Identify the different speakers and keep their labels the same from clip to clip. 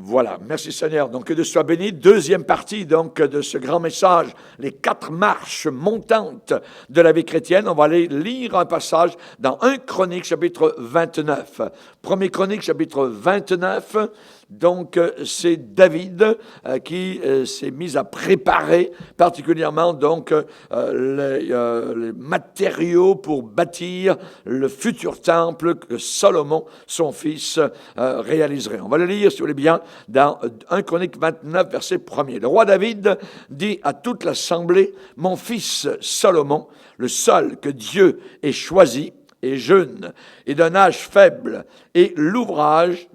Speaker 1: Voilà, merci Seigneur. Donc que Dieu soit béni. Deuxième partie donc de ce grand message, les 4 marches montantes de la vie chrétienne. On va aller lire un passage dans 1 Chronique chapitre 29. 1er Chronique chapitre 29. Donc, c'est David qui s'est mis à préparer particulièrement donc les matériaux pour bâtir le futur temple que Salomon, son fils, réaliserait. On va le lire, si vous voulez bien, dans 1 Chronique 29, verset 1er. Le roi David dit à toute l'assemblée, « Mon fils Salomon, le seul que Dieu ait choisi, est jeune et d'un âge faible, et l'ouvrage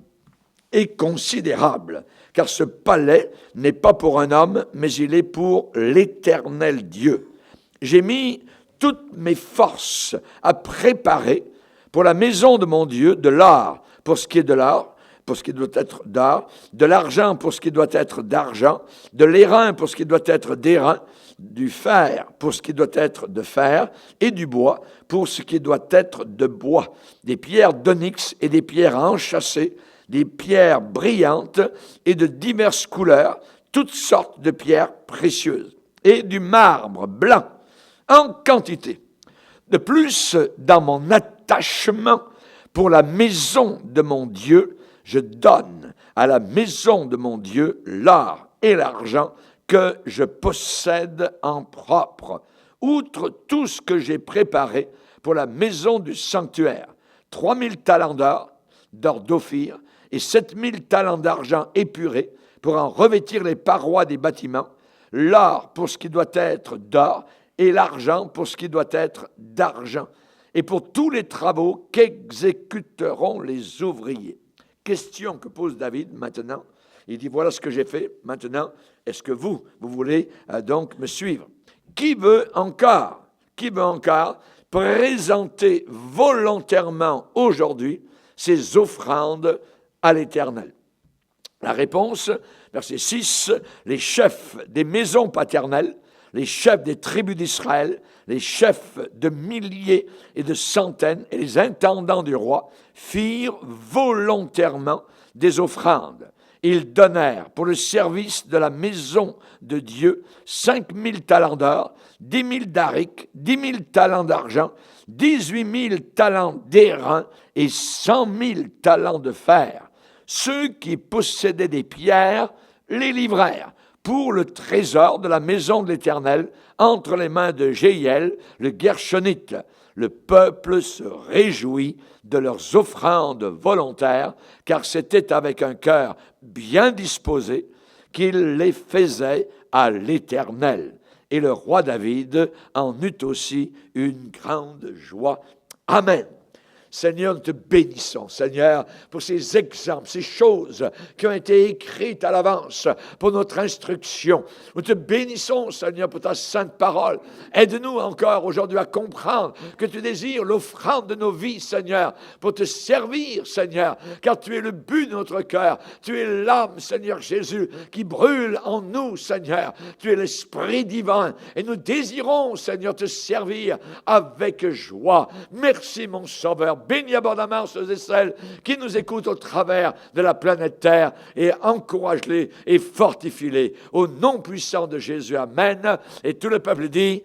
Speaker 1: est considérable, car ce palais n'est pas pour un homme, mais il est pour l'Éternel Dieu. J'ai mis toutes mes forces à préparer pour la maison de mon Dieu, de l'or pour ce qui est de l'or, pour ce qui doit être d'or, de l'argent pour ce qui doit être d'argent, de l'airain pour ce qui doit être d'airain, du fer pour ce qui doit être de fer, et du bois pour ce qui doit être de bois, des pierres d'onyx et des pierres enchâssées, des pierres brillantes et de diverses couleurs, toutes sortes de pierres précieuses, et du marbre blanc en quantité. De plus, dans mon attachement pour la maison de mon Dieu, je donne à la maison de mon Dieu l'or et l'argent que je possède en propre, outre tout ce que j'ai préparé pour la maison du sanctuaire, 3000 talents d'or d'Ophir, et 7000 talents d'argent épuré pour en revêtir les parois des bâtiments, l'or pour ce qui doit être d'or et l'argent pour ce qui doit être d'argent, et pour tous les travaux qu'exécuteront les ouvriers. Question que pose David maintenant. Il dit, voilà ce que j'ai fait. Maintenant, est-ce que vous voulez donc me suivre? Qui veut encore présenter volontairement aujourd'hui ses offrandes à l'Éternel? La réponse, verset 6, les chefs des maisons paternelles, les chefs des tribus d'Israël, les chefs de milliers et de centaines et les intendants du roi firent volontairement des offrandes. Ils donnèrent pour le service de la maison de Dieu 5000 talents d'or, 10 000 darics, 10 000 talents d'argent, 18 000 talents d'airain et 100 000 talents de fer. Ceux qui possédaient des pierres les livrèrent pour le trésor de la maison de l'Éternel entre les mains de Jéhiel, le Gershonite. Le peuple se réjouit de leurs offrandes volontaires, car c'était avec un cœur bien disposé qu'ils les faisaient à l'Éternel. Et le roi David en eut aussi une grande joie. Amen. Seigneur, nous te bénissons, Seigneur, pour ces exemples, ces choses qui ont été écrites à l'avance pour notre instruction. Nous te bénissons, Seigneur, pour ta sainte parole. Aide-nous encore aujourd'hui à comprendre que tu désires l'offrande de nos vies, Seigneur, pour te servir, Seigneur, car tu es le but de notre cœur. Tu es l'âme, Seigneur Jésus, qui brûle en nous, Seigneur. Tu es l'Esprit divin et nous désirons, Seigneur, te servir avec joie. Merci, mon Sauveur. Bénis abondamment ceux et celles qui nous écoutent au travers de la planète Terre et encourage-les et fortifie-les. Au nom puissant de Jésus, Amen. Et tout le peuple dit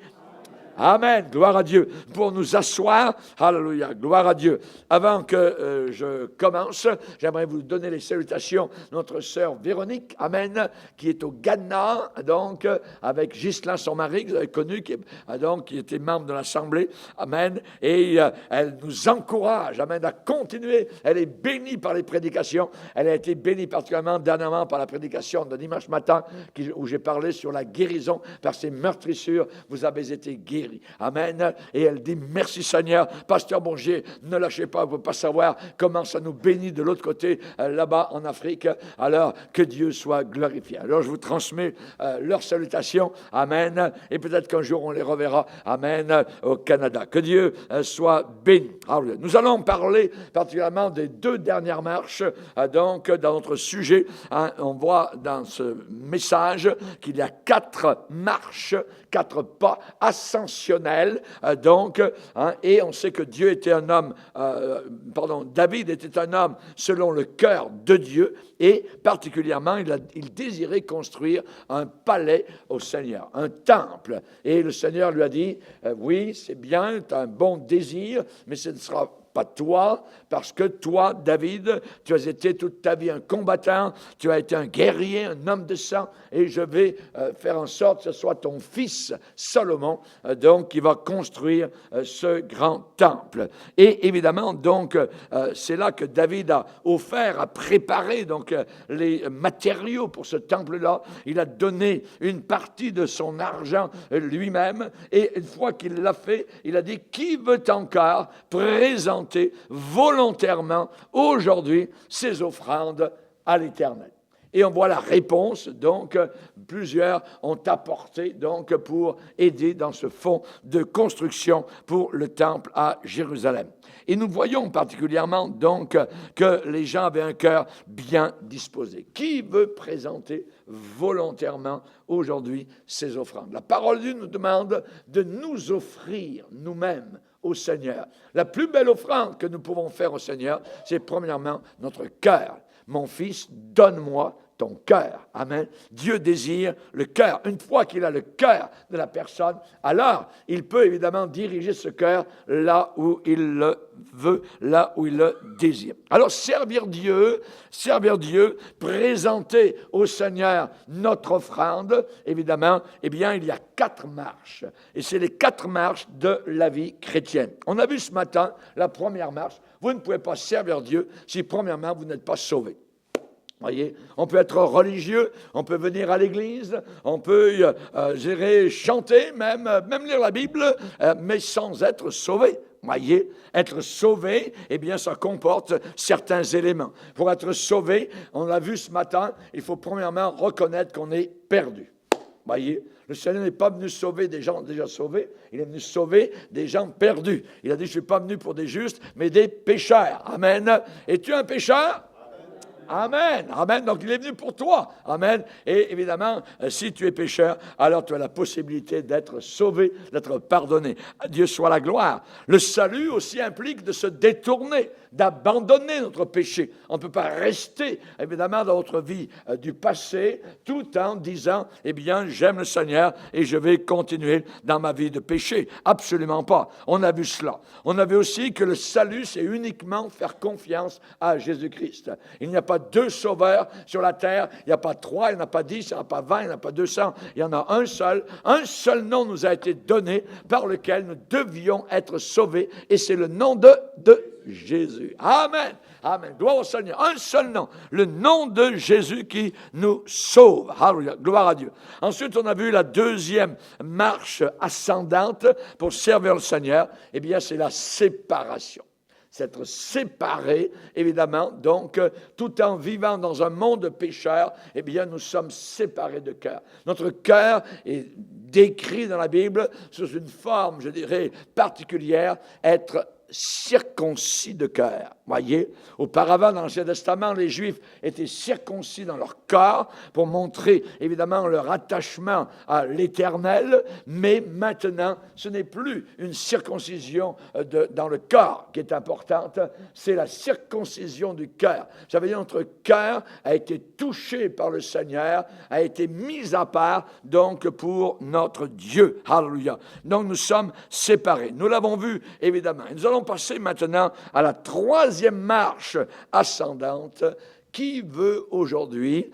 Speaker 1: Amen. Gloire à Dieu. Pour nous asseoir, alléluia, gloire à Dieu. Avant que je commence, j'aimerais vous donner les salutations de notre sœur Véronique, Amen, qui est au Ghana, donc, avec Ghislain, son mari, que vous avez connu, qui était membre de l'Assemblée, Amen, et elle nous encourage, Amen, à continuer. Elle est bénie par les prédications. Elle a été bénie particulièrement dernièrement par la prédication de dimanche matin, où j'ai parlé sur la guérison par ces meurtrissures. Vous avez été guéris. Amen. Et elle dit, merci Seigneur. Pasteur Bongier, ne lâchez pas, vous ne pouvez pas savoir comment ça nous bénit de l'autre côté, là-bas en Afrique. Alors, que Dieu soit glorifié. Alors, je vous transmets leurs salutations. Amen. Et peut-être qu'un jour, on les reverra. Amen. Au Canada. Que Dieu soit béni. Alors, nous allons parler particulièrement des 2 dernières marches. Donc, dans notre sujet, on voit dans ce message qu'il y a 4 marches, 4 pas, ascension intentionnel, donc, et on sait que Dieu était un homme, David était un homme selon le cœur de Dieu, et particulièrement, il désirait construire un palais au Seigneur, un temple. Et le Seigneur lui a dit, oui, c'est bien, tu as un bon désir, mais ce ne sera pas toi, parce que toi, David, tu as été toute ta vie un combattant, tu as été un guerrier, un homme de sang, et je vais faire en sorte que ce soit ton fils Salomon, donc, qui va construire ce grand temple. Et évidemment, donc, c'est là que David a offert, a préparé donc les matériaux pour ce temple-là. Il a donné une partie de son argent lui-même, et une fois qu'il l'a fait, il a dit, qui veut encore présenter volontairement aujourd'hui ses offrandes à l'Éternel. Et on voit la réponse, donc plusieurs ont apporté donc pour aider dans ce fonds de construction pour le temple à Jérusalem. Et nous voyons particulièrement donc que les gens avaient un cœur bien disposé. Qui veut présenter volontairement aujourd'hui ses offrandes? La parole de Dieu nous demande de nous offrir nous-mêmes au Seigneur. La plus belle offrande que nous pouvons faire au Seigneur, c'est premièrement notre cœur. Mon fils, donne-moi ton cœur. Amen. Dieu désire le cœur. Une fois qu'il a le cœur de la personne, alors il peut évidemment diriger ce cœur là où il le veut, là où il le désire. Alors servir Dieu, présenter au Seigneur notre offrande, évidemment, eh bien, il y a 4 marches. Et c'est les 4 marches de la vie chrétienne. On a vu ce matin la première marche. Vous ne pouvez pas servir Dieu si premièrement vous n'êtes pas sauvé. Voyez, on peut être religieux, on peut venir à l'église, on peut chanter, même lire la Bible, mais sans être sauvé. Voyez, être sauvé, eh bien, ça comporte certains éléments. Pour être sauvé, on l'a vu ce matin, il faut premièrement reconnaître qu'on est perdu. Voyez, le Seigneur n'est pas venu sauver des gens déjà sauvés, il est venu sauver des gens perdus. Il a dit, je ne suis pas venu pour des justes, mais des pécheurs. Amen. Es-tu un pécheur? Amen, amen. Donc, il est venu pour toi. Amen. Et évidemment, si tu es pécheur, alors tu as la possibilité d'être sauvé, d'être pardonné. À Dieu soit la gloire. Le salut aussi implique de se détourner, d'abandonner notre péché. On ne peut pas rester, évidemment, dans notre vie du passé, tout en disant, eh bien, j'aime le Seigneur et je vais continuer dans ma vie de péché. Absolument pas. On a vu cela. On a vu aussi que le salut, c'est uniquement faire confiance à Jésus-Christ. Il n'y a pas 2 sauveurs sur la terre, il n'y a pas 3, il n'y en a pas 10, il n'y en a pas 20, il n'y en a pas 200, il y en a un seul. Un seul nom nous a été donné par lequel nous devions être sauvés, et c'est le nom de Jésus. Amen. Amen. Gloire au Seigneur. Un seul nom. Le nom de Jésus qui nous sauve. Alléluia. Gloire à Dieu. Ensuite, on a vu la deuxième marche ascendante pour servir le Seigneur. Eh bien, c'est la séparation. S'être séparé, évidemment, donc, tout en vivant dans un monde pécheur, eh bien, nous sommes séparés de cœur. Notre cœur est décrit dans la Bible sous une forme, je dirais, particulière, être circoncis de cœur. Voyez, auparavant, dans l'Ancien Testament, les Juifs étaient circoncis dans leur corps pour montrer, évidemment, leur attachement à l'Éternel, mais maintenant, ce n'est plus une circoncision dans le corps qui est importante, c'est la circoncision du cœur. Ça veut dire que notre cœur a été touché par le Seigneur, a été mis à part, donc, pour notre Dieu. Alléluia. Donc, nous sommes séparés. Nous l'avons vu, évidemment. Et nous allons passer maintenant à la troisième marche ascendante. Qui veut aujourd'hui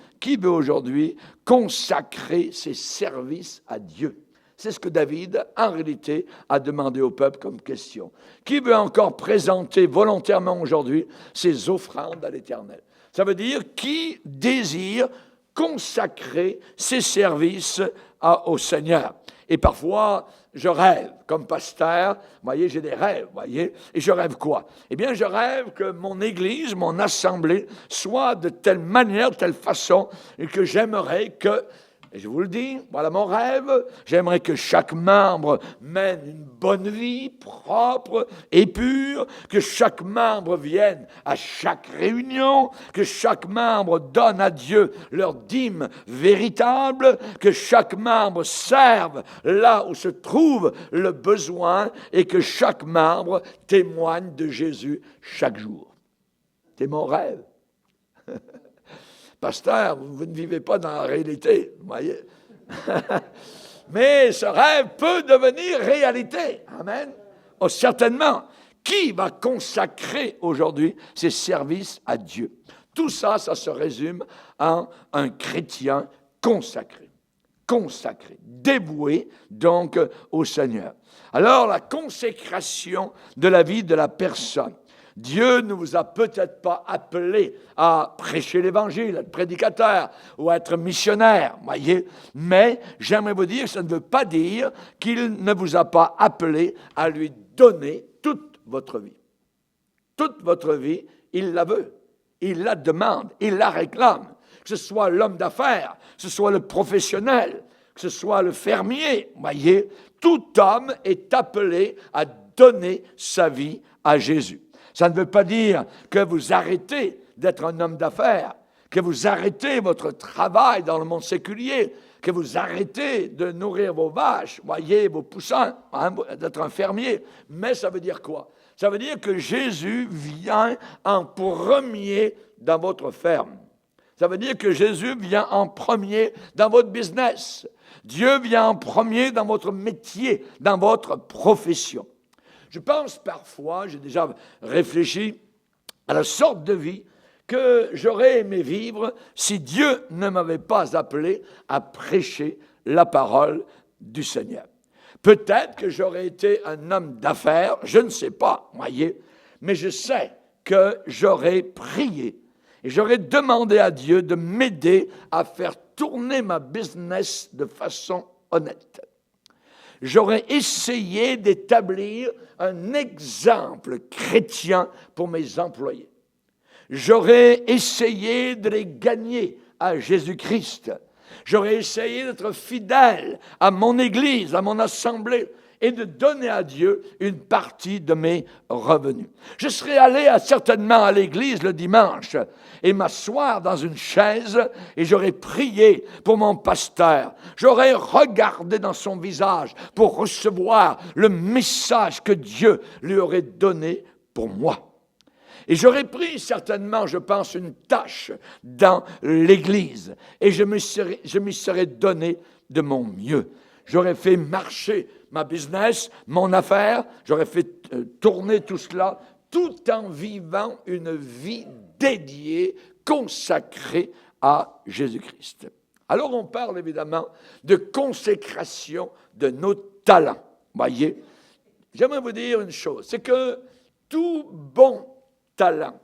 Speaker 1: consacrer ses services à Dieu? C'est ce que David, en réalité, a demandé au peuple comme question. Qui veut encore présenter volontairement aujourd'hui ses offrandes à l'Éternel? Ça veut dire qui désire consacrer ses services au Seigneur. Et parfois, je rêve, comme pasteur, voyez, j'ai des rêves, voyez, et je rêve quoi? Eh bien, je rêve que mon église, mon assemblée, soit de telle manière, de telle façon, et que j'aimerais que Et je vous le dis, voilà mon rêve. J'aimerais que chaque membre mène une bonne vie, propre et pure, que chaque membre vienne à chaque réunion, que chaque membre donne à Dieu leur dîme véritable, que chaque membre serve là où se trouve le besoin et que chaque membre témoigne de Jésus chaque jour. C'est mon rêve. Pasteur, vous ne vivez pas dans la réalité, vous voyez. Mais ce rêve peut devenir réalité. Amen. Oh, certainement. Qui va consacrer aujourd'hui ses services à Dieu? Tout ça, ça se résume en un chrétien consacré. Consacré, dévoué donc au Seigneur. Alors, la consécration de la vie de la personne. Dieu ne vous a peut-être pas appelé à prêcher l'Évangile, à être prédicateur ou à être missionnaire, voyez. Mais j'aimerais vous dire que ça ne veut pas dire qu'il ne vous a pas appelé à lui donner toute votre vie. Toute votre vie, il la veut, il la demande, il la réclame. Que ce soit l'homme d'affaires, que ce soit le professionnel, que ce soit le fermier, voyez. Tout homme est appelé à donner sa vie à Jésus. Ça ne veut pas dire que vous arrêtez d'être un homme d'affaires, que vous arrêtez votre travail dans le monde séculier, que vous arrêtez de nourrir vos vaches, voyez, vos poussins, hein, d'être un fermier. Mais ça veut dire quoi? Ça veut dire que Jésus vient en premier dans votre ferme. Ça veut dire que Jésus vient en premier dans votre business. Dieu vient en premier dans votre métier, dans votre profession. Je pense parfois, j'ai déjà réfléchi à la sorte de vie que j'aurais aimé vivre si Dieu ne m'avait pas appelé à prêcher la parole du Seigneur. Peut-être que j'aurais été un homme d'affaires, je ne sais pas, voyez, mais je sais que j'aurais prié et j'aurais demandé à Dieu de m'aider à faire tourner ma business de façon honnête. J'aurais essayé d'établir un exemple chrétien pour mes employés. J'aurais essayé de les gagner à Jésus-Christ. J'aurais essayé d'être fidèle à mon Église, à mon assemblée, et de donner à Dieu une partie de mes revenus. Je serais allé certainement à l'église le dimanche et m'asseoir dans une chaise et j'aurais prié pour mon pasteur. J'aurais regardé dans son visage pour recevoir le message que Dieu lui aurait donné pour moi. Et j'aurais pris certainement, je pense, une tâche dans l'église et je m'y serais donné de mon mieux. J'aurais fait marcher ma business, mon affaire, j'aurais fait tourner tout cela, tout en vivant une vie dédiée, consacrée à Jésus-Christ. Alors on parle évidemment de consécration de nos talents. Voyez, j'aimerais vous dire une chose, c'est que tout bon talent,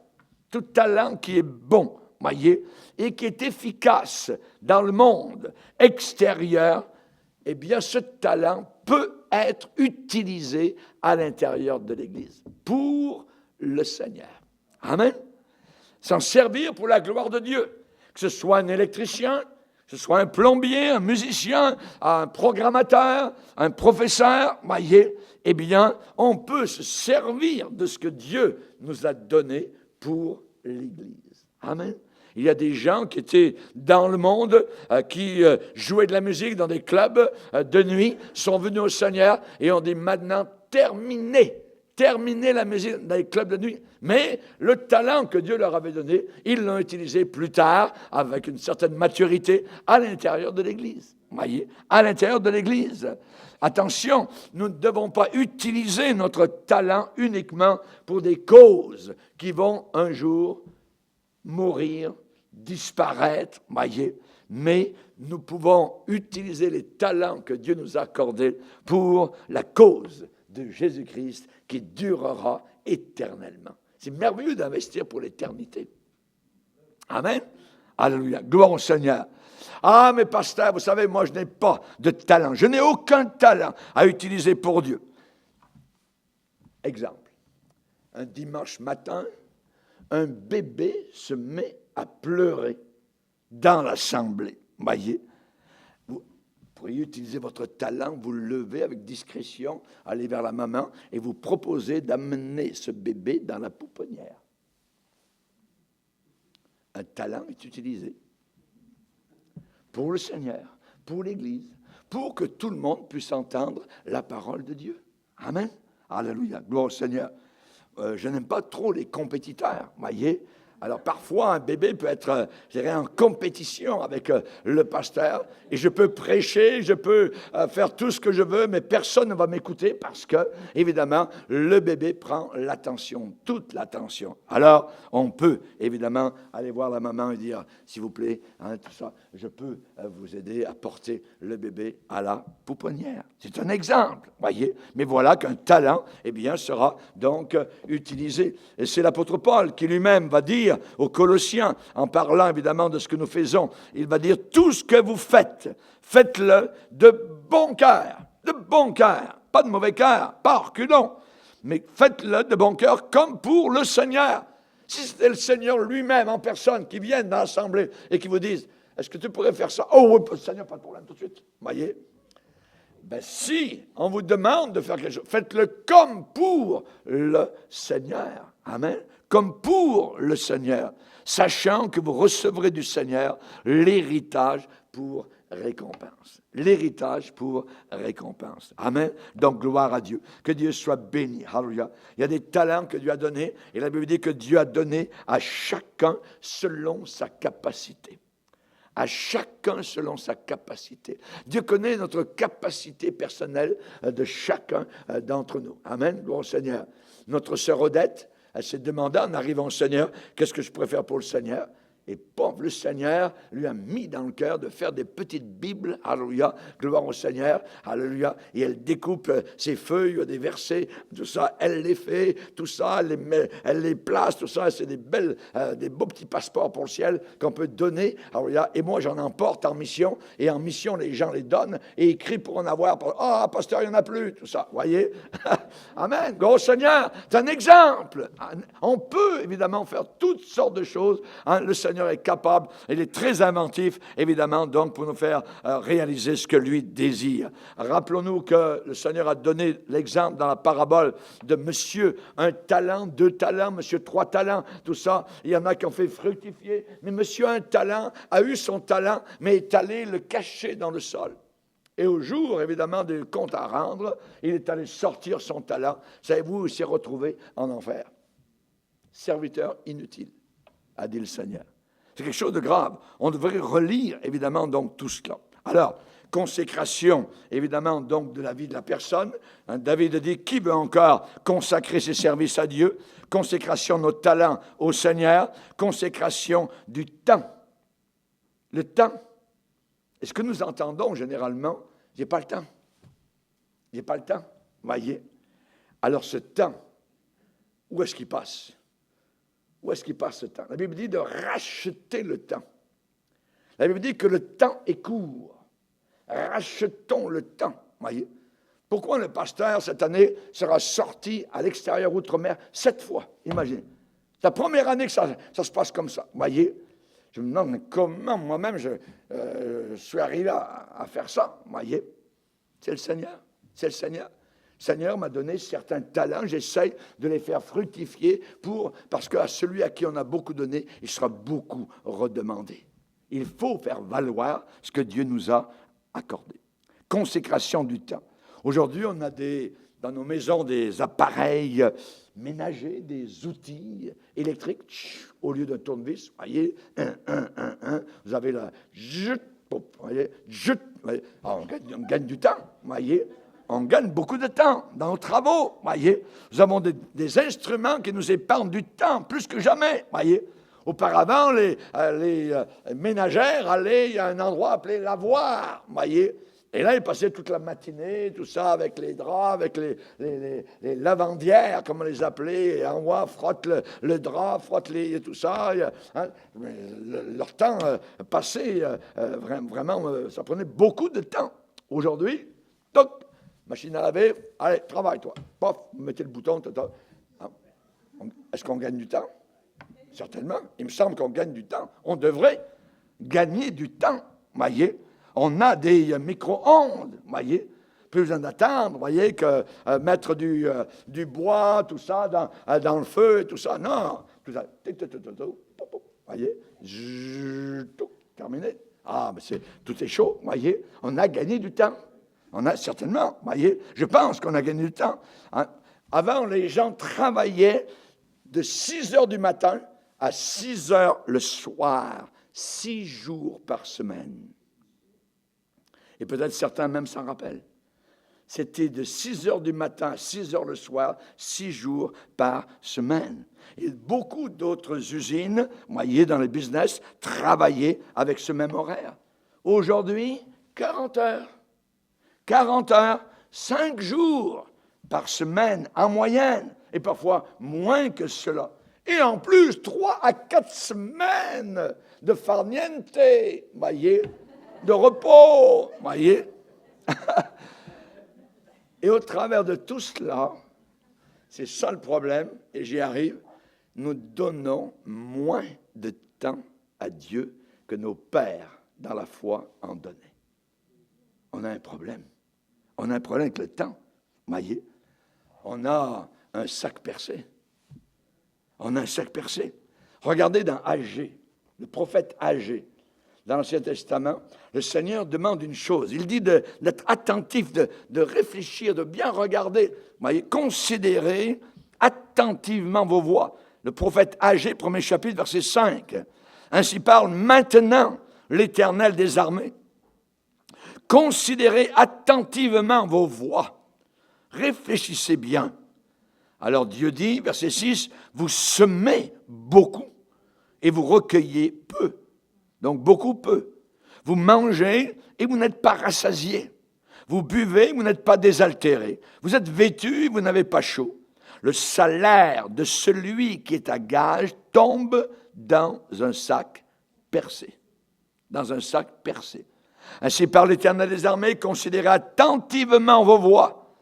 Speaker 1: tout talent qui est bon, voyez, et qui est efficace dans le monde extérieur, eh bien, ce talent peut être utilisé à l'intérieur de l'Église pour le Seigneur. Amen. S'en servir pour la gloire de Dieu. Que ce soit un électricien, que ce soit un plombier, un musicien, un programmateur, un professeur, voyez, eh bien, on peut se servir de ce que Dieu nous a donné pour l'Église. Amen. Il y a des gens qui étaient dans le monde, qui jouaient de la musique dans des clubs de nuit, sont venus au Seigneur et ont dit maintenant terminez la musique dans les clubs de nuit. Mais le talent que Dieu leur avait donné, ils l'ont utilisé plus tard avec une certaine maturité à l'intérieur de l'Église. Voyez, à l'intérieur de l'Église. Attention, nous ne devons pas utiliser notre talent uniquement pour des causes qui vont un jour mourir, disparaître, voyez, mais nous pouvons utiliser les talents que Dieu nous a accordés pour la cause de Jésus-Christ qui durera éternellement. C'est merveilleux d'investir pour l'éternité. Amen. Alléluia. Gloire au Seigneur. Ah, mais pasteur, vous savez, moi, je n'ai pas de talent. Je n'ai aucun talent à utiliser pour Dieu. Exemple. Un dimanche matin, un bébé se met à pleurer dans l'assemblée. Voyez, pourriez utiliser votre talent, vous le levez avec discrétion, aller vers la maman et vous proposer d'amener ce bébé dans la pouponnière. Un talent est utilisé pour le Seigneur, pour l'Église, pour que tout le monde puisse entendre la parole de Dieu. Amen. Alléluia. Gloire au Seigneur. Je n'aime pas trop les compétiteurs, voyez. Alors parfois, un bébé peut être, je dirais, en compétition avec le pasteur, et je peux prêcher, je peux faire tout ce que je veux, mais personne ne va m'écouter parce que, évidemment, le bébé prend l'attention, toute l'attention. Alors, on peut, évidemment, aller voir la maman et dire, s'il vous plaît, hein, tout ça, je peux vous aider à porter le bébé à la pouponnière. C'est un exemple, voyez. Mais voilà qu'un talent, eh bien, sera donc utilisé. Et c'est l'apôtre Paul qui lui-même va dire aux Colossiens, en parlant évidemment de ce que nous faisons, il va dire, tout ce que vous faites, faites-le de bon cœur, pas de mauvais cœur, pas reculons, mais faites-le de bon cœur comme pour le Seigneur. Si c'était le Seigneur lui-même en personne qui vient dans l'assemblée et qui vous dise, est-ce que tu pourrais faire ça? Oh oui, Seigneur, pas de problème tout de suite, voyez. Ben si on vous demande de faire quelque chose, faites-le comme pour le Seigneur. Amen. Comme pour le Seigneur, sachant que vous recevrez du Seigneur l'héritage pour récompense. L'héritage pour récompense. Amen. Donc, gloire à Dieu. Que Dieu soit béni. Alléluia. Il y a des talents que Dieu a donnés, et la Bible dit que Dieu a donné à chacun selon sa capacité. À chacun selon sa capacité. Dieu connaît notre capacité personnelle de chacun d'entre nous. Amen. Gloire au Seigneur. Notre sœur Odette, elle s'est demandé en arrivant au Seigneur, qu'est-ce que je pourrais faire pour le Seigneur? Et pof, le Seigneur lui a mis dans le cœur de faire des petites Bibles, alléluia, gloire au Seigneur, alléluia, et elle découpe ses feuilles, des versets, tout ça, elle les fait, tout ça, elle les place, tout ça, c'est des beaux petits passeports pour le ciel qu'on peut donner, alléluia, et moi j'en emporte en mission, et en mission les gens les donnent, et écrivent pour en avoir, ah, pasteur, il n'y en a plus, tout ça, voyez, amen, gloire au Seigneur, c'est un exemple, on peut évidemment faire toutes sortes de choses, hein, le Seigneur est capable, il est très inventif, évidemment, donc pour nous faire réaliser ce que lui désire. Rappelons-nous que le Seigneur a donné l'exemple dans la parabole de monsieur, 1 talent, 2 talents, monsieur 3 talents, tout ça. Il y en a qui ont fait fructifier, mais monsieur 1 talent a eu son talent, mais est allé le cacher dans le sol. Et au jour, évidemment, du compte à rendre, il est allé sortir son talent. Savez-vous, il s'est retrouvé en enfer. Serviteur inutile, a dit le Seigneur. C'est quelque chose de grave. On devrait relire, évidemment, donc tout cela. Alors, consécration, évidemment, donc de la vie de la personne. David a dit, qui veut encore consacrer ses services à Dieu? Consécration de nos talents au Seigneur. Consécration du temps. Le temps. Et ce que nous entendons généralement, j'ai pas le temps. J'ai pas le temps. Voyez? Alors ce temps, où est-ce qu'il passe? Où est-ce qu'il passe ce temps? La Bible dit de racheter le temps. La Bible dit que le temps est court. Rachetons le temps. Voyez? Pourquoi le pasteur, cette année, sera sorti à l'extérieur outre-mer 7 fois? Imaginez. C'est la première année que ça se passe comme ça. Voyez? Je me demande mais comment moi-même je suis arrivé à faire ça. Voyez? C'est le Seigneur. C'est le Seigneur. Le Seigneur m'a donné certains talents, j'essaie de les faire fructifier parce qu'à celui à qui on a beaucoup donné, il sera beaucoup redemandé. Il faut faire valoir ce que Dieu nous a accordé. Consécration du temps. Aujourd'hui, on a dans nos maisons des appareils ménagers, des outils électriques. Au lieu d'un tournevis, voyez, vous avez la voyez. Alors, on gagne du temps, voyez. On gagne beaucoup de temps dans nos travaux, voyez. Nous avons des instruments qui nous épargnent du temps, plus que jamais, voyez. Auparavant, les ménagères allaient à un endroit appelé lavoir, voyez. Et là, ils passaient toute la matinée, tout ça, avec les draps, avec les lavandières, comme on les appelait, et en haut, frotte le drap, frotte tout ça. Hein. Leur temps passé, vraiment, ça prenait beaucoup de temps. Aujourd'hui, toc, machine à laver, allez, travaille-toi. Pof, vous mettez le bouton. Est-ce qu'on gagne du temps? Certainement. Il me semble qu'on gagne du temps. On devrait gagner du temps, voyez. on a des micro-ondes, vous voyez. Plus besoin d'attendre, vous voyez, que mettre du bois, tout ça, dans le feu, tout ça. Non, tout ça. Vous voyez, terminé. Ah, mais tout est chaud, vous voyez. On a gagné du temps. On a certainement, vous voyez, je pense qu'on a gagné du temps. Hein. Avant, les gens travaillaient de 6 heures du matin à 6 heures le soir, 6 jours par semaine. Et peut-être certains même s'en rappellent. C'était de 6 heures du matin à 6 heures le soir, 6 jours par semaine. Et beaucoup d'autres usines, vous voyez, dans le business, travaillaient avec ce même horaire. Aujourd'hui, 40 heures. 40 heures, 5 jours par semaine en moyenne, et parfois moins que cela. Et en plus, 3 à 4 semaines de farniente, voyez, de repos, voyez. Et au travers de tout cela, c'est ça le problème, et j'y arrive, nous donnons moins de temps à Dieu que nos pères dans la foi en donnaient. On a un problème. On a un problème avec le temps. Voyez, on a un sac percé. On a un sac percé. Regardez dans Agé, le prophète Agé, dans l'Ancien Testament, le Seigneur demande une chose. Il dit d'être attentif, de réfléchir, de bien regarder. Vous voyez, considérez attentivement vos voies. Le prophète Agé, 1er chapitre, verset 5. Ainsi parle maintenant l'Éternel des armées. Considérez attentivement vos voies. Réfléchissez bien. Alors Dieu dit, verset 6, vous semez beaucoup et vous recueillez peu. Donc beaucoup peu. Vous mangez et vous n'êtes pas rassasiés. Vous buvez, vous n'êtes pas désaltérés. Vous êtes vêtus, vous n'avez pas chaud. Le salaire de celui qui est à gage tombe dans un sac percé. Dans un sac percé. Ainsi parle l'Éternel des armées, considérez attentivement vos voies.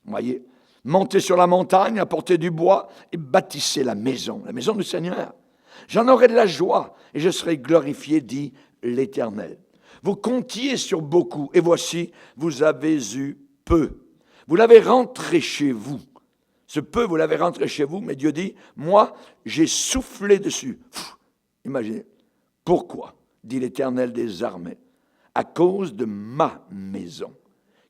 Speaker 1: Voyez, montez sur la montagne, apportez du bois et bâtissez la maison du Seigneur. J'en aurai de la joie et je serai glorifié, dit l'Éternel. Vous comptiez sur beaucoup et voici, vous avez eu peu. Vous l'avez rentré chez vous. Ce peu, vous l'avez rentré chez vous, mais Dieu dit, moi, j'ai soufflé dessus. Imaginez. Pourquoi, dit l'Éternel des armées? À cause de ma maison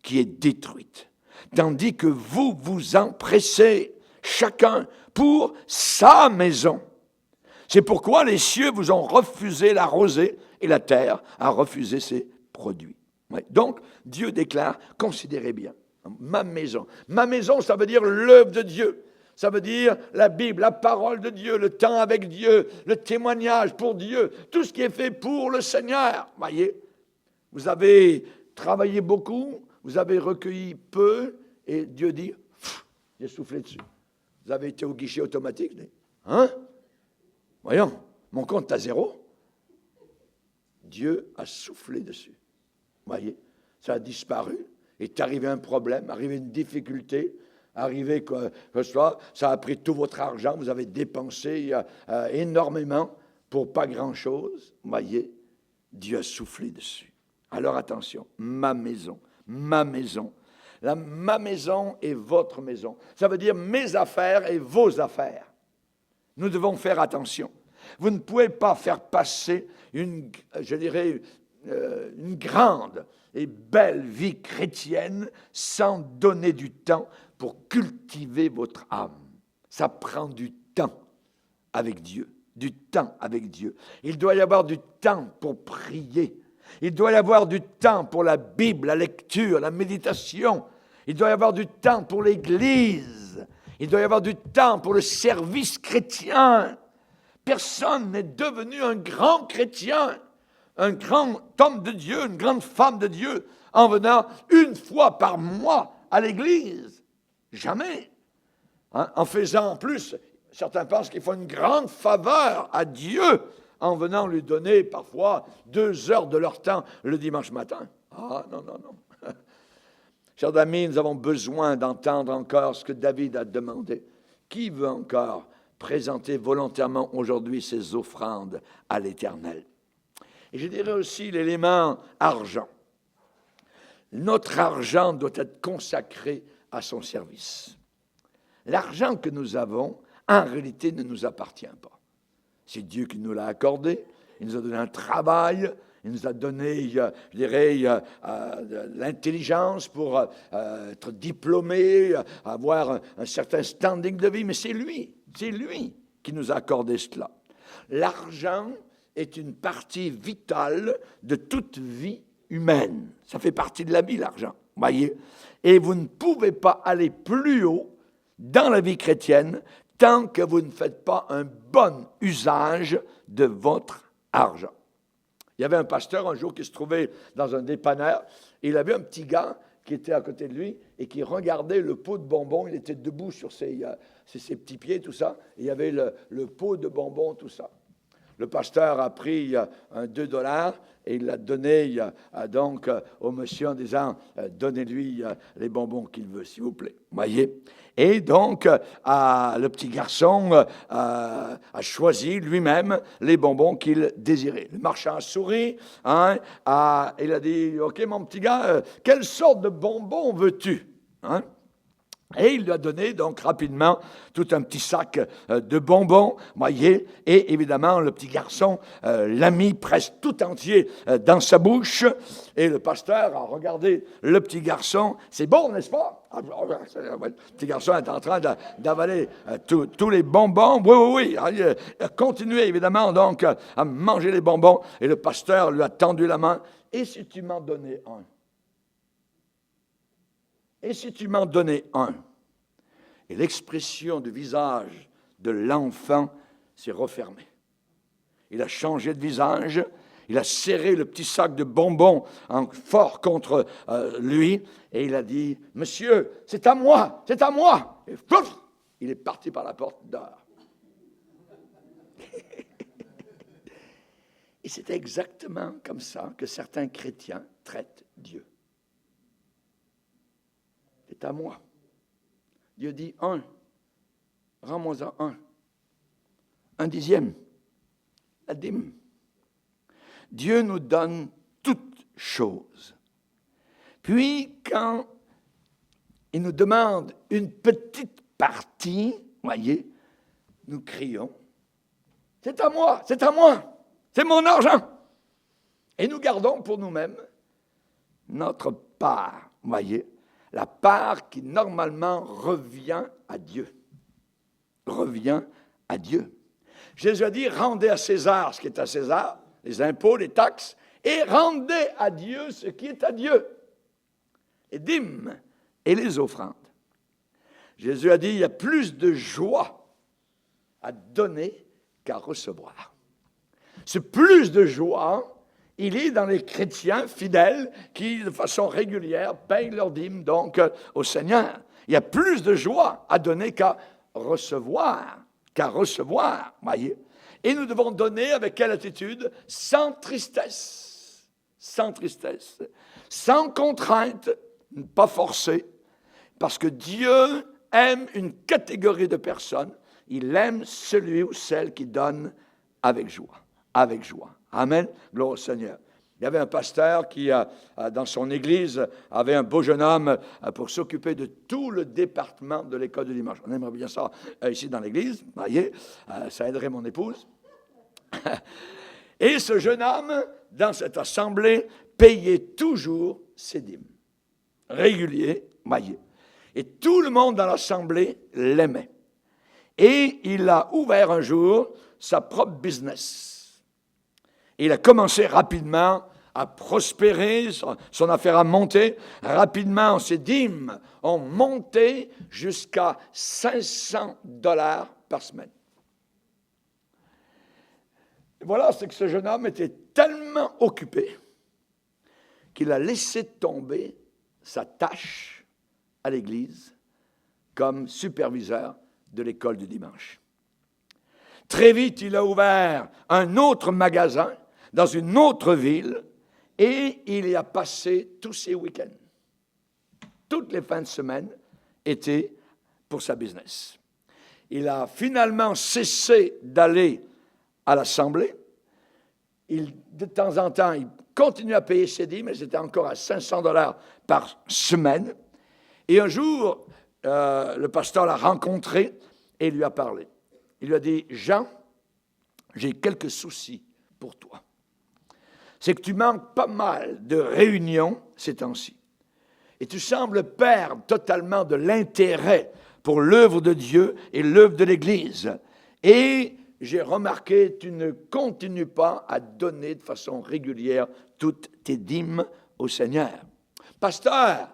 Speaker 1: qui est détruite, tandis que vous vous empressez, chacun pour sa maison. C'est pourquoi les cieux vous ont refusé la rosée et la terre a refusé ses produits. Ouais. Donc, Dieu déclare, considérez bien, ma maison. Ma maison, ça veut dire l'œuvre de Dieu. Ça veut dire la Bible, la parole de Dieu, le temps avec Dieu, le témoignage pour Dieu, tout ce qui est fait pour le Seigneur. Voyez, vous avez travaillé beaucoup, vous avez recueilli peu, et Dieu dit, j'ai soufflé dessus. Vous avez été au guichet automatique, hein? Voyons, mon compte est à 0. Dieu a soufflé dessus. Voyez, ça a disparu. Est arrivé un problème, arrivé une difficulté, arrivé que ça a pris tout votre argent, vous avez dépensé énormément pour pas grand-chose. Voyez, Dieu a soufflé dessus. Alors attention, ma maison, ma maison. Ma maison est votre maison. Ça veut dire mes affaires et vos affaires. Nous devons faire attention. Vous ne pouvez pas faire passer une grande et belle vie chrétienne sans donner du temps pour cultiver votre âme. Ça prend du temps avec Dieu. Du temps avec Dieu. Il doit y avoir du temps pour prier. Il doit y avoir du temps pour la Bible, la lecture, la méditation. Il doit y avoir du temps pour l'Église. Il doit y avoir du temps pour le service chrétien. Personne n'est devenu un grand chrétien, un grand homme de Dieu, une grande femme de Dieu, en venant une fois par mois à l'Église. Jamais. Hein? En faisant en plus, certains pensent qu'il faut une grande faveur à Dieu en venant lui donner parfois 2 heures de leur temps le dimanche matin. Ah, non, non, non. Chers amis, nous avons besoin d'entendre encore ce que David a demandé. Qui veut encore présenter volontairement aujourd'hui ses offrandes à l'Éternel? Et je dirais aussi l'élément argent. notre argent doit être consacré à son service. L'argent que nous avons, en réalité, ne nous appartient pas. C'est Dieu qui nous l'a accordé. Il nous a donné un travail. Il nous a donné, je dirais, l'intelligence pour être diplômé, avoir un certain standing de vie. Mais c'est lui qui nous a accordé cela. L'argent est une partie vitale de toute vie humaine. Ça fait partie de la vie, l'argent, voyez. Et vous ne pouvez pas aller plus haut dans la vie chrétienne tant que vous ne faites pas un bon usage de votre argent. Il y avait un pasteur un jour qui se trouvait dans un dépanneur, et il avait un petit gars qui était à côté de lui et qui regardait le pot de bonbons. Il était debout sur ses petits pieds, tout ça, et il y avait le pot de bonbons, tout ça. Le pasteur a pris un $2 et il l'a donné donc au monsieur en disant donnez-lui les bonbons qu'il veut, s'il vous plaît. Voyez. Et donc, le petit garçon a choisi lui-même les bonbons qu'il désirait. Le marchand a souri, il a dit OK, mon petit gars, quelle sorte de bonbons veux-tu? Et il lui a donné donc rapidement tout un petit sac de bonbons, voyez, et évidemment le petit garçon l'a mis presque tout entier dans sa bouche, et le pasteur a regardé le petit garçon. C'est bon, n'est-ce pas? Le petit garçon est en train d'avaler tous les bonbons. Oui. Il a continué évidemment donc à manger les bonbons, et le pasteur lui a tendu la main. Et si tu m'en donnais un? Et si tu m'en donnais un? Et l'expression du visage de l'enfant s'est refermée. Il a changé de visage, il a serré le petit sac de bonbons fort contre lui, et il a dit « Monsieur, c'est à moi, c'est à moi !» Et pouf, il est parti par la porte dehors. Et c'est exactement comme ça que certains chrétiens traitent Dieu. C'est à moi. Dieu dit un. Rends-moi-en un. Un dixième. La dîme. Dieu nous donne toutes choses. Puis, quand il nous demande une petite partie, voyez, nous crions, c'est à moi, c'est à moi, c'est mon argent. Et nous gardons pour nous-mêmes notre part, voyez, la part qui normalement revient à Dieu. Revient à Dieu. Jésus a dit, rendez à César ce qui est à César, les impôts, les taxes, et rendez à Dieu ce qui est à Dieu. Les dîmes et les offrandes. Jésus a dit, il y a plus de joie à donner qu'à recevoir. Ce plus de joie, il est dans les chrétiens fidèles qui, de façon régulière, payent leurs dîmes donc au Seigneur. Il y a plus de joie à donner qu'à recevoir, voyez. Et nous devons donner avec quelle attitude? Sans tristesse, sans contrainte, pas forcée, parce que Dieu aime une catégorie de personnes. Il aime celui ou celle qui donne avec joie. Amen. Gloire au Seigneur. Il y avait un pasteur qui, dans son église, avait un beau jeune homme pour s'occuper de tout le département de l'école du dimanche. On aimerait bien ça ici dans l'église, voyez, ça aiderait mon épouse. Et ce jeune homme, dans cette assemblée, payait toujours ses dîmes. Régulier, voyez. Et tout le monde dans l'assemblée l'aimait. Et il a ouvert un jour sa propre business. Il a commencé rapidement à prospérer, son affaire a monté. Rapidement, ses dîmes ont monté jusqu'à $500 par semaine. Et voilà, c'est que ce jeune homme était tellement occupé qu'il a laissé tomber sa tâche à l'église comme superviseur de l'école du dimanche. Très vite, il a ouvert un autre magasin dans une autre ville, et il y a passé tous ses week-ends. Toutes les fins de semaine étaient pour sa business. Il a finalement cessé d'aller à l'assemblée. De temps en temps, il continuait à payer ses dîmes, elles étaient encore à 500 $ par semaine. Et un jour, le pasteur l'a rencontré et lui a parlé. Il lui a dit, Jean, j'ai quelques soucis pour toi. C'est que tu manques pas mal de réunions ces temps-ci. Et tu sembles perdre totalement de l'intérêt pour l'œuvre de Dieu et l'œuvre de l'Église. Et j'ai remarqué, tu ne continues pas à donner de façon régulière toutes tes dîmes au Seigneur. Pasteur,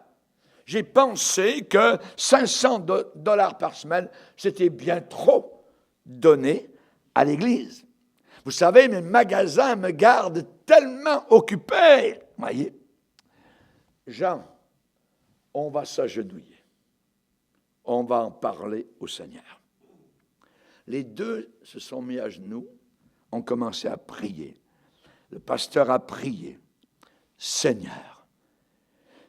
Speaker 1: j'ai pensé que 500 $ par semaine, c'était bien trop donné à l'Église. Vous savez, mes magasins me gardent tellement occupé. Voyez, Jean, on va s'agenouiller. On va en parler au Seigneur. Les deux se sont mis à genoux, ont commencé à prier. Le pasteur a prié. Seigneur,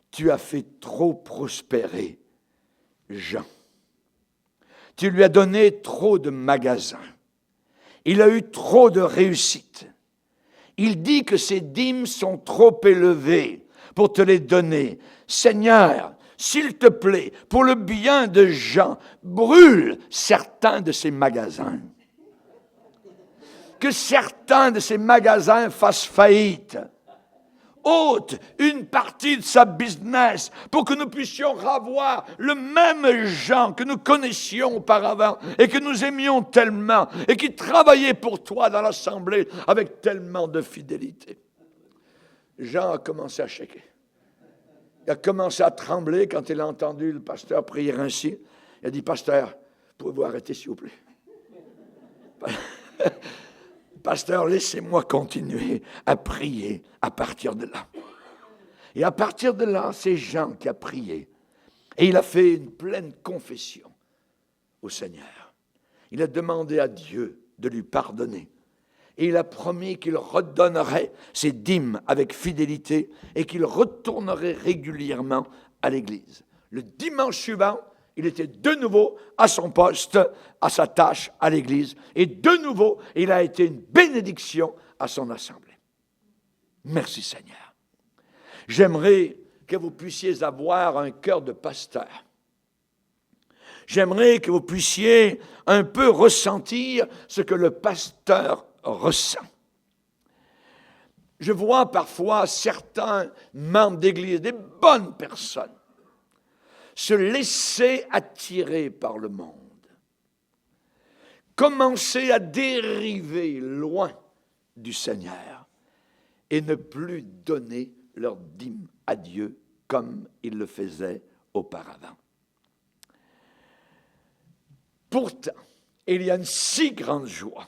Speaker 1: tu as fait trop prospérer Jean. Tu lui as donné trop de magasins. Il a eu trop de réussite. Il dit que ses dîmes sont trop élevées pour te les donner. Seigneur, s'il te plaît, pour le bien de Jean, brûle certains de ses magasins. Que certains de ses magasins fassent faillite. Ôte une partie de sa business pour que nous puissions revoir le même Jean que nous connaissions auparavant et que nous aimions tellement et qui travaillait pour toi dans l'assemblée avec tellement de fidélité. Jean a commencé à shaker. Il a commencé à trembler quand il a entendu le pasteur prier ainsi. Il a dit, pasteur, pouvez-vous arrêter s'il vous plaît? Pasteur, laissez-moi continuer à prier à partir de là. Et à partir de là, c'est Jean qui a prié. Et il a fait une pleine confession au Seigneur. Il a demandé à Dieu de lui pardonner. Et il a promis qu'il redonnerait ses dîmes avec fidélité et qu'il retournerait régulièrement à l'église. Le dimanche suivant, il était de nouveau à son poste, à sa tâche à l'église. Et de nouveau, il a été une bénédiction à son assemblée. Merci Seigneur. J'aimerais que vous puissiez avoir un cœur de pasteur. J'aimerais que vous puissiez un peu ressentir ce que le pasteur ressent. Je vois parfois certains membres d'église, des bonnes personnes, se laisser attirer par le monde, commencer à dériver loin du Seigneur et ne plus donner leur dîme à Dieu comme ils le faisaient auparavant. Pourtant, il y a une si grande joie,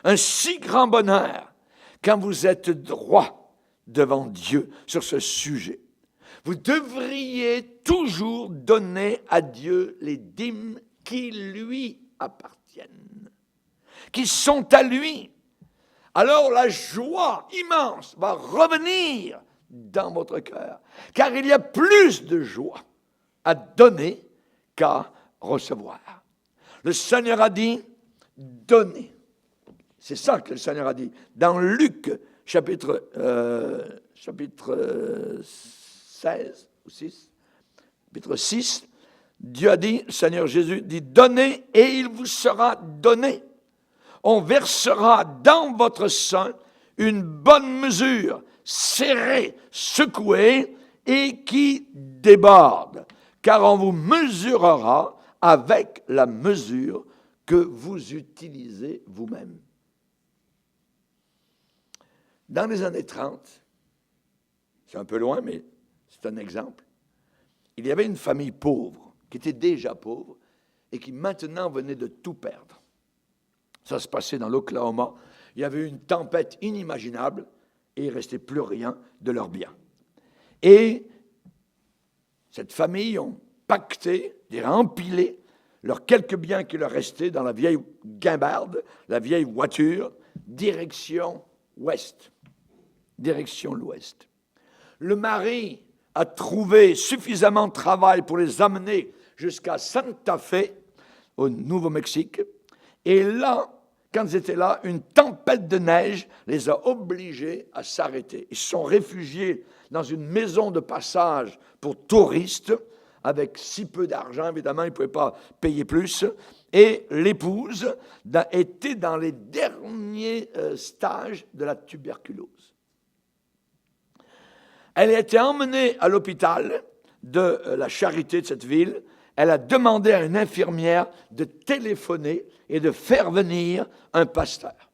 Speaker 1: un si grand bonheur quand vous êtes droit devant Dieu sur ce sujet. Vous devriez toujours donner à Dieu les dîmes qui lui appartiennent, qui sont à lui. Alors la joie immense va revenir dans votre cœur, car il y a plus de joie à donner qu'à recevoir. Le Seigneur a dit, donnez. C'est ça que le Seigneur a dit. Dans Luc, chapitre 16 ou 6, chapitre 6, Dieu a dit, le Seigneur Jésus dit, donnez et il vous sera donné. On versera dans votre sein une bonne mesure, serrée, secouée et qui déborde, car on vous mesurera avec la mesure que vous utilisez vous-même. Dans les années 30, c'est un peu loin, mais c'est un exemple, il y avait une famille pauvre, qui était déjà pauvre, et qui maintenant venait de tout perdre. Ça se passait dans l'Oklahoma. Il y avait eu une tempête inimaginable, et il ne restait plus rien de leurs biens. Et cette famille ont pacté, empilé leurs quelques biens qui leur restaient dans la vieille guimbarde, la vieille voiture, direction ouest. Direction l'ouest. Le mari a trouvé suffisamment de travail pour les amener jusqu'à Santa Fe, au Nouveau-Mexique. Et là, quand ils étaient là, une tempête de neige les a obligés à s'arrêter. Ils se sont réfugiés dans une maison de passage pour touristes, avec si peu d'argent, évidemment, ils ne pouvaient pas payer plus. Et l'épouse était dans les derniers stages de la tuberculose. Elle a été emmenée à l'hôpital de la Charité de cette ville. Elle a demandé à une infirmière de téléphoner et de faire venir un pasteur.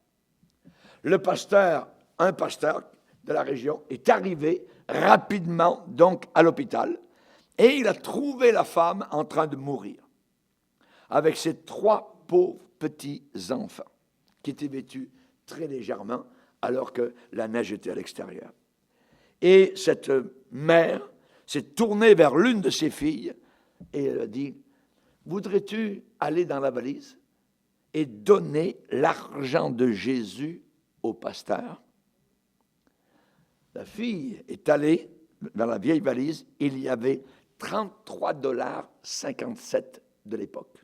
Speaker 1: Un pasteur de la région, est arrivé rapidement donc à l'hôpital et il a trouvé la femme en train de mourir avec ses 3 pauvres petits-enfants qui étaient vêtus très légèrement alors que la neige était à l'extérieur. Et cette mère s'est tournée vers l'une de ses filles et elle a dit, « Voudrais-tu aller dans la valise et donner l'argent de Jésus au pasteur? » La fille est allée dans la vieille valise, il y avait 33,57 $ de l'époque.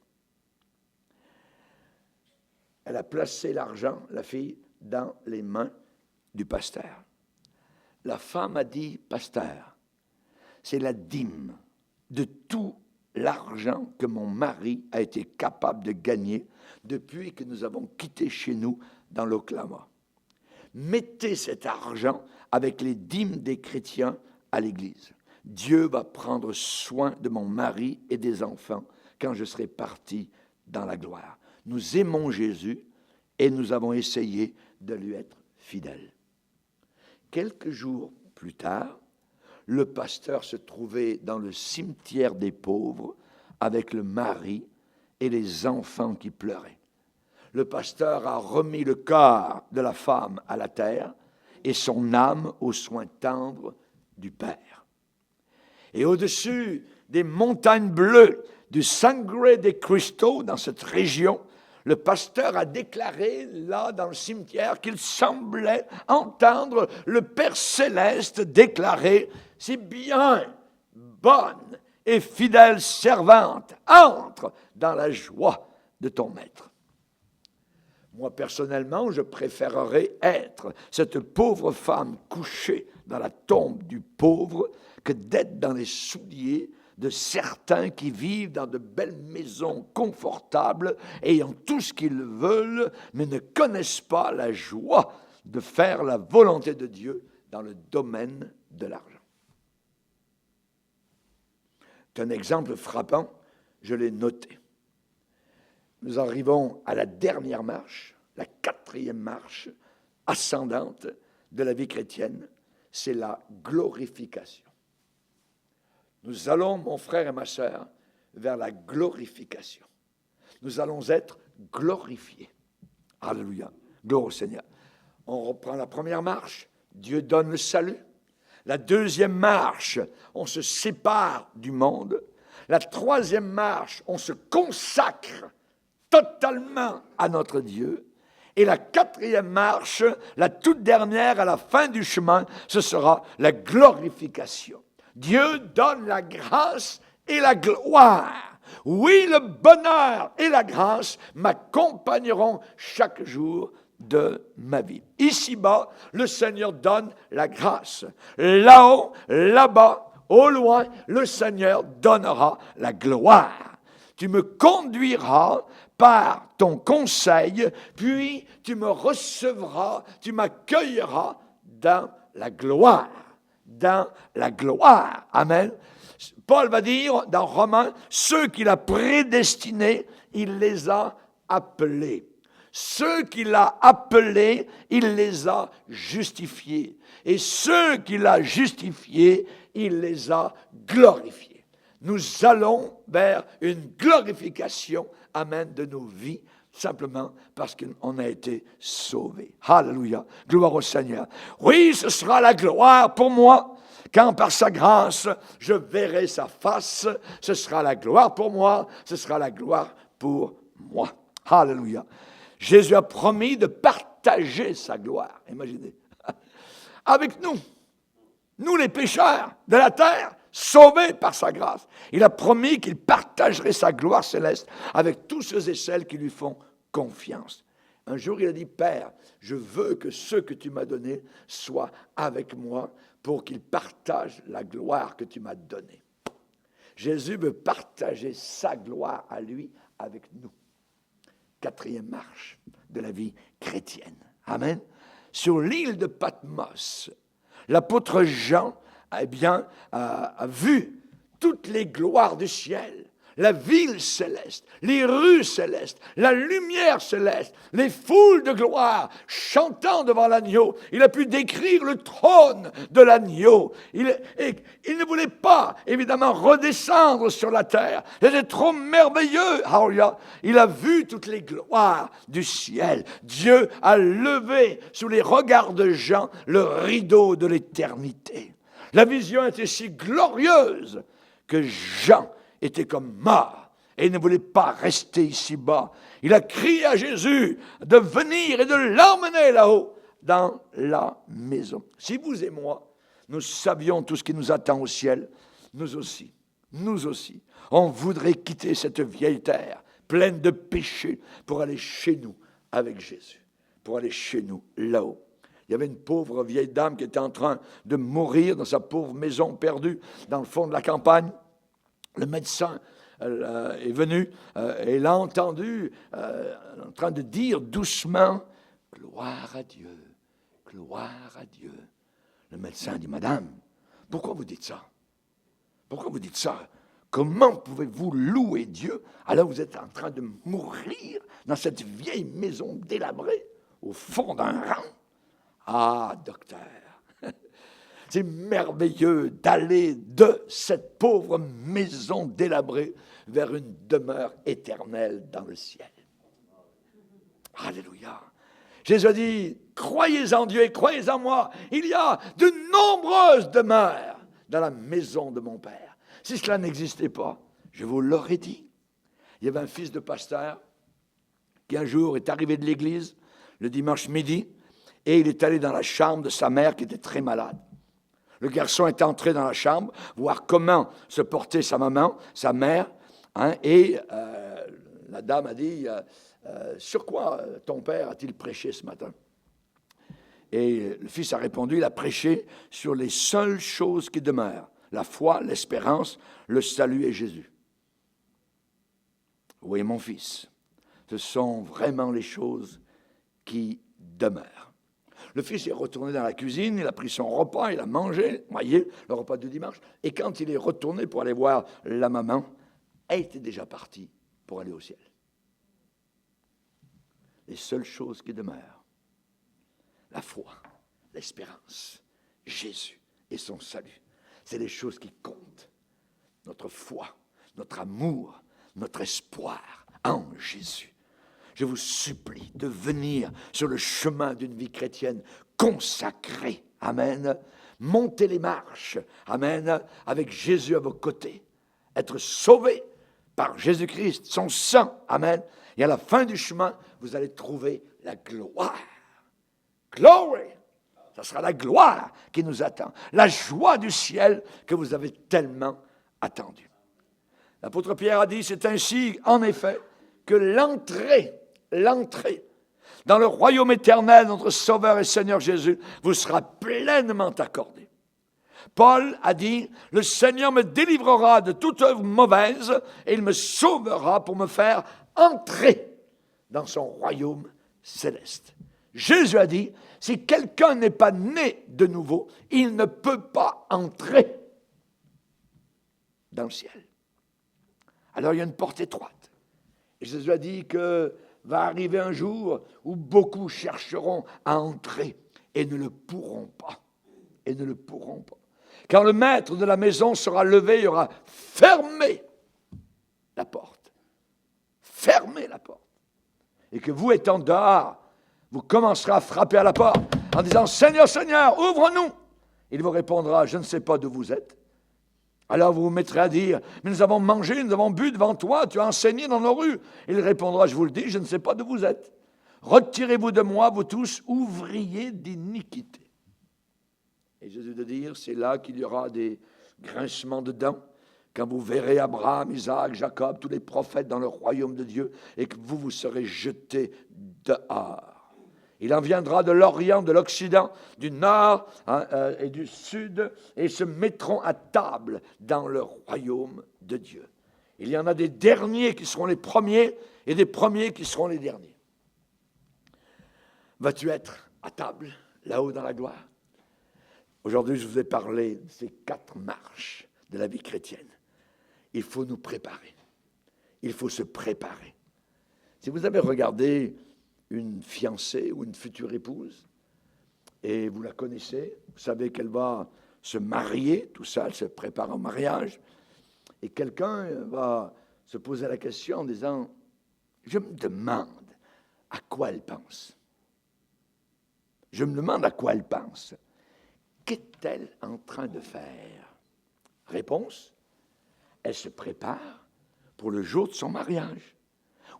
Speaker 1: Elle a placé l'argent, la fille, dans les mains du pasteur. La femme a dit, « Pasteur, c'est la dîme de tout l'argent que mon mari a été capable de gagner depuis que nous avons quitté chez nous dans l'Oklahoma. Mettez cet argent avec les dîmes des chrétiens à l'église. Dieu va prendre soin de mon mari et des enfants quand je serai parti dans la gloire. » Nous aimons Jésus et nous avons essayé de lui être fidèles. Quelques jours plus tard, le pasteur se trouvait dans le cimetière des pauvres avec le mari et les enfants qui pleuraient. Le pasteur a remis le corps de la femme à la terre et son âme aux soins tendres du Père. Et au-dessus des montagnes bleues du Sangre de Cristo, dans cette région, le pasteur a déclaré, là, dans le cimetière, qu'il semblait entendre le Père Céleste déclarer « C'est bien, bonne et fidèle servante, entre dans la joie de ton maître. » Moi, personnellement, je préférerais être cette pauvre femme couchée dans la tombe du pauvre que d'être dans les souliers de certains qui vivent dans de belles maisons confortables, ayant tout ce qu'ils veulent, mais ne connaissent pas la joie de faire la volonté de Dieu dans le domaine de l'argent. C'est un exemple frappant, je l'ai noté. Nous arrivons à la dernière marche, la 4e marche ascendante de la vie chrétienne, c'est la glorification. Nous allons, mon frère et ma sœur, vers la glorification. Nous allons être glorifiés. Alléluia. Gloire au Seigneur. On reprend la première marche. Dieu donne le salut. La 2e marche, on se sépare du monde. La 3e marche, on se consacre totalement à notre Dieu. Et la 4e marche, la toute dernière, à la fin du chemin, ce sera la glorification. Dieu donne la grâce et la gloire. Oui, le bonheur et la grâce m'accompagneront chaque jour de ma vie. Ici-bas, le Seigneur donne la grâce. Là-haut, là-bas, au loin, le Seigneur donnera la gloire. Tu me conduiras par ton conseil, puis tu me recevras, tu m'accueilleras dans la gloire. Dans la gloire. Amen. Paul va dire dans Romains, ceux qu'il a prédestinés, il les a appelés. Ceux qu'il a appelés, il les a justifiés. Et ceux qu'il a justifiés, il les a glorifiés. Nous allons vers une glorification, amen, de nos vies, simplement parce qu'on a été sauvés. Alléluia. Gloire au Seigneur. Oui, ce sera la gloire pour moi. Quand par sa grâce, je verrai sa face, ce sera la gloire pour moi, ce sera la gloire pour moi. Alléluia. Jésus a promis de partager sa gloire. Imaginez. Avec nous. Nous les pécheurs de la terre, sauvés par sa grâce. Il a promis qu'il partagerait sa gloire céleste avec tous ceux et celles qui lui font confiance. Un jour, il a dit, Père, je veux que ceux que tu m'as donnés soient avec moi pour qu'ils partagent la gloire que tu m'as donnée. Jésus veut partager sa gloire à lui avec nous. 4e marche de la vie chrétienne. Amen. Sur l'île de Patmos, l'apôtre Jean a vu toutes les gloires du ciel, la ville céleste, les rues célestes, la lumière céleste, les foules de gloire chantant devant l'agneau. Il a pu décrire le trône de l'agneau. Il ne voulait pas, évidemment, redescendre sur la terre. C'était trop merveilleux. Alléluia. Il a vu toutes les gloires du ciel. Dieu a levé sous les regards de Jean le rideau de l'éternité. La vision était si glorieuse que Jean était comme mort et il ne voulait pas rester ici-bas. Il a crié à Jésus de venir et de l'emmener là-haut dans la maison. Si vous et moi, nous savions tout ce qui nous attend au ciel, nous aussi, on voudrait quitter cette vieille terre pleine de péchés pour aller chez nous avec Jésus, pour aller chez nous là-haut. Il y avait une pauvre vieille dame qui était en train de mourir dans sa pauvre maison perdue dans le fond de la campagne. Le médecin est venu et l'a entendu en train de dire doucement « Gloire à Dieu, gloire à Dieu ». Le médecin dit « Madame, pourquoi vous dites ça? Pourquoi vous dites ça? Comment pouvez-vous louer Dieu alors que vous êtes en train de mourir dans cette vieille maison délabrée au fond d'un rang? » Ah, docteur, c'est merveilleux d'aller de cette pauvre maison délabrée vers une demeure éternelle dans le ciel. Alléluia. Jésus a dit, croyez en Dieu et croyez en moi. Il y a de nombreuses demeures dans la maison de mon Père. Si cela n'existait pas, je vous l'aurais dit. Il y avait un fils de pasteur qui un jour est arrivé de l'église le dimanche midi et il est allé dans la chambre de sa mère qui était très malade. Le garçon est entré dans la chambre, voir comment se portait sa maman, sa mère, et la dame a dit, sur quoi ton père a-t-il prêché ce matin? Et le fils a répondu, il a prêché sur les seules choses qui demeurent, la foi, l'espérance, le salut et Jésus. Oui, mon fils, ce sont vraiment les choses qui demeurent. Le fils est retourné dans la cuisine, il a pris son repas, il a mangé, voyez, le repas du dimanche. Et quand il est retourné pour aller voir la maman, elle était déjà partie pour aller au ciel. Les seules choses qui demeurent, la foi, l'espérance, Jésus et son salut, c'est les choses qui comptent. Notre foi, notre amour, notre espoir en Jésus. Je vous supplie de venir sur le chemin d'une vie chrétienne consacrée. Amen. Montez les marches. Amen. Avec Jésus à vos côtés. Être sauvé par Jésus-Christ, son sang. Amen. Et à la fin du chemin, vous allez trouver la gloire. Glory. Ça sera la gloire qui nous attend. La joie du ciel que vous avez tellement attendue. L'apôtre Pierre a dit, c'est ainsi, en effet, que l'entrée dans le royaume éternel, notre Sauveur et Seigneur Jésus, vous sera pleinement accordée. Paul a dit, le Seigneur me délivrera de toute œuvre mauvaise et il me sauvera pour me faire entrer dans son royaume céleste. Jésus a dit, si quelqu'un n'est pas né de nouveau, il ne peut pas entrer dans le ciel. Alors il y a une porte étroite. Et Jésus a dit que va arriver un jour où beaucoup chercheront à entrer et ne le pourront pas. Et ne le pourront pas. Quand le maître de la maison sera levé, il aura fermé la porte. Fermé la porte. Et que vous étant dehors, vous commencerez à frapper à la porte en disant « Seigneur, Seigneur, ouvre-nous !» Il vous répondra « Je ne sais pas d'où vous êtes. » Alors vous vous mettrez à dire, mais nous avons mangé, nous avons bu devant toi, tu as enseigné dans nos rues. Il répondra, je vous le dis, je ne sais pas d'où vous êtes. Retirez-vous de moi, vous tous, ouvriers d'iniquité. Et Jésus de dire, c'est là qu'il y aura des grincements de dents, quand vous verrez Abraham, Isaac, Jacob, tous les prophètes dans le royaume de Dieu, et que vous serez jetés dehors. Il en viendra de l'Orient, de l'Occident, du Nord et du Sud, et se mettront à table dans le royaume de Dieu. Il y en a des derniers qui seront les premiers, et des premiers qui seront les derniers. Vas-tu être à table, là-haut dans la gloire? Aujourd'hui, je vous ai parlé de ces 4 marches de la vie chrétienne. Il faut nous préparer. Il faut se préparer. Si vous avez regardé une fiancée ou une future épouse, et vous la connaissez, vous savez qu'elle va se marier, tout ça, elle se prépare au mariage, et quelqu'un va se poser la question en disant, je me demande à quoi elle pense. Je me demande à quoi elle pense. Qu'est-elle en train de faire? Réponse, elle se prépare pour le jour de son mariage.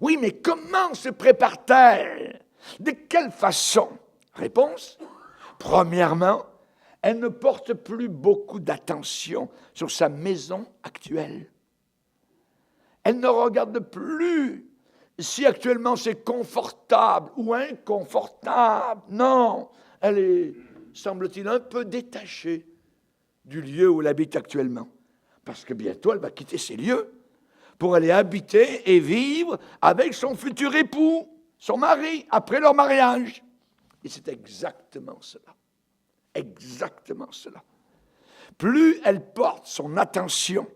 Speaker 1: Oui, mais comment se prépare-t-elle? De quelle façon? Réponse, premièrement, elle ne porte plus beaucoup d'attention sur sa maison actuelle. Elle ne regarde plus si actuellement c'est confortable ou inconfortable. Non, elle est, semble-t-il, un peu détachée du lieu où elle habite actuellement. Parce que bientôt, elle va quitter ces lieux pour aller habiter et vivre avec son futur époux, son mari, après leur mariage. Et c'est exactement cela. Exactement cela. Plus elle porte son attention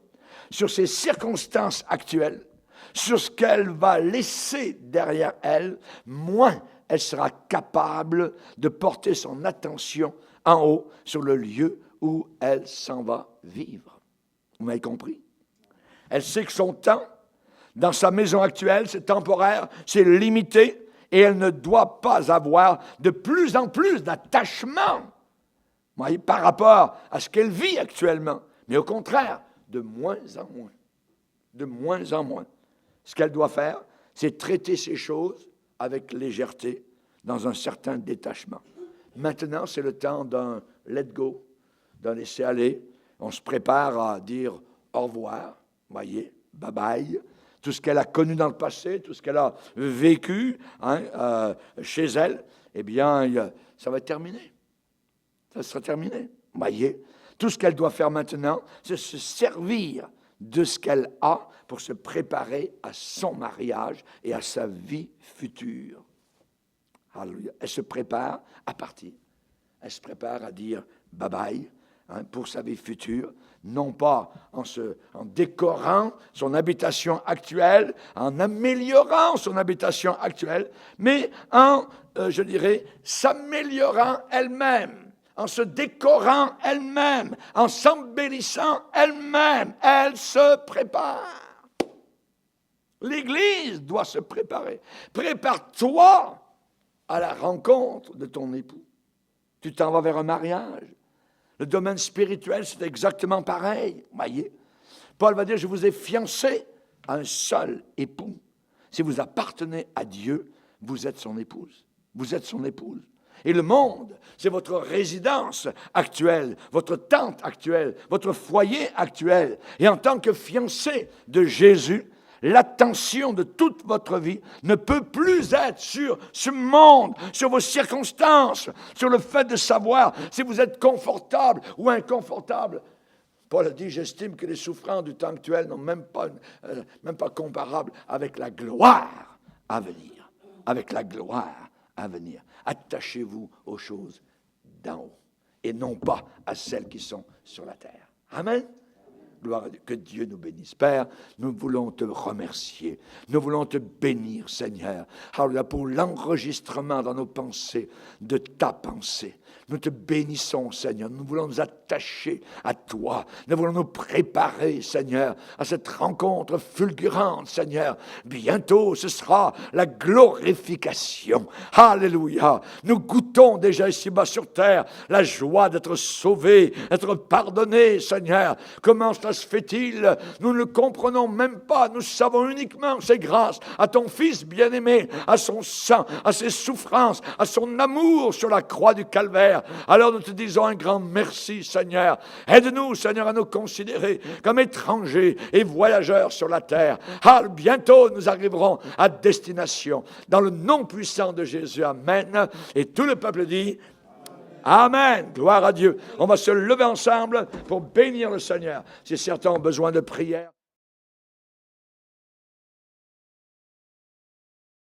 Speaker 1: sur ses circonstances actuelles, sur ce qu'elle va laisser derrière elle, moins elle sera capable de porter son attention en haut sur le lieu où elle s'en va vivre. Vous m'avez compris? Elle sait que son temps, dans sa maison actuelle, c'est temporaire, c'est limité, et elle ne doit pas avoir de plus en plus d'attachement, vous voyez, par rapport à ce qu'elle vit actuellement, mais au contraire, de moins en moins. De moins en moins. Ce qu'elle doit faire, c'est traiter ces choses avec légèreté, dans un certain détachement. Maintenant, c'est le temps d'un let go, d'un laisser aller. On se prépare à dire au revoir, voyez, bye bye. Tout ce qu'elle a connu dans le passé, tout ce qu'elle a vécu chez elle, eh bien, ça va être terminé. Ça sera terminé, voyez. Tout ce qu'elle doit faire maintenant, c'est se servir de ce qu'elle a pour se préparer à son mariage et à sa vie future. Alléluia. Elle se prépare à partir. Elle se prépare à dire bye-bye pour sa vie future, non pas en décorant son habitation actuelle, en améliorant son habitation actuelle, mais en, je dirais, s'améliorant elle-même. En se décorant elle-même, en s'embellissant elle-même, elle se prépare. L'Église doit se préparer. Prépare-toi à la rencontre de ton époux. Tu t'en vas vers un mariage. Le domaine spirituel, c'est exactement pareil. Voyez, Paul va dire, je vous ai fiancé à un seul époux. Si vous appartenez à Dieu, vous êtes son épouse. Vous êtes son épouse. Et le monde, c'est votre résidence actuelle, votre tente actuelle, votre foyer actuel. Et en tant que fiancé de Jésus, l'attention de toute votre vie ne peut plus être sur ce monde, sur vos circonstances, sur le fait de savoir si vous êtes confortable ou inconfortable. Paul a dit, j'estime que les souffrances du temps actuel n'ont même pas comparable avec la gloire à venir. Avec la gloire à venir. Attachez-vous aux choses d'en haut et non pas à celles qui sont sur la terre. Amen. Gloire à Dieu. Que Dieu nous bénisse. Père, nous voulons te remercier. Nous voulons te bénir, Seigneur. Alors, pour l'enregistrement dans nos pensées de ta pensée. Nous te bénissons, Seigneur. Nous voulons nous attacher à toi. Nous voulons nous préparer, Seigneur, à cette rencontre fulgurante, Seigneur. Bientôt, ce sera la glorification. Alléluia. Nous goûtons déjà ici-bas sur terre la joie d'être sauvés, d'être pardonnés, Seigneur. Commence cela se fait-il? Nous ne le comprenons même pas. Nous savons uniquement que c'est grâce à ton Fils bien-aimé, à son sang, à ses souffrances, à son amour sur la croix du Calvaire. Alors nous te disons un grand merci, Seigneur. Aide-nous, Seigneur, à nous considérer comme étrangers et voyageurs sur la terre. Bientôt nous arriverons à destination. Dans le nom puissant de Jésus, amen. Et tout le peuple dit amen. Gloire à Dieu. On va se lever ensemble pour bénir le Seigneur. Si certains ont besoin de prière.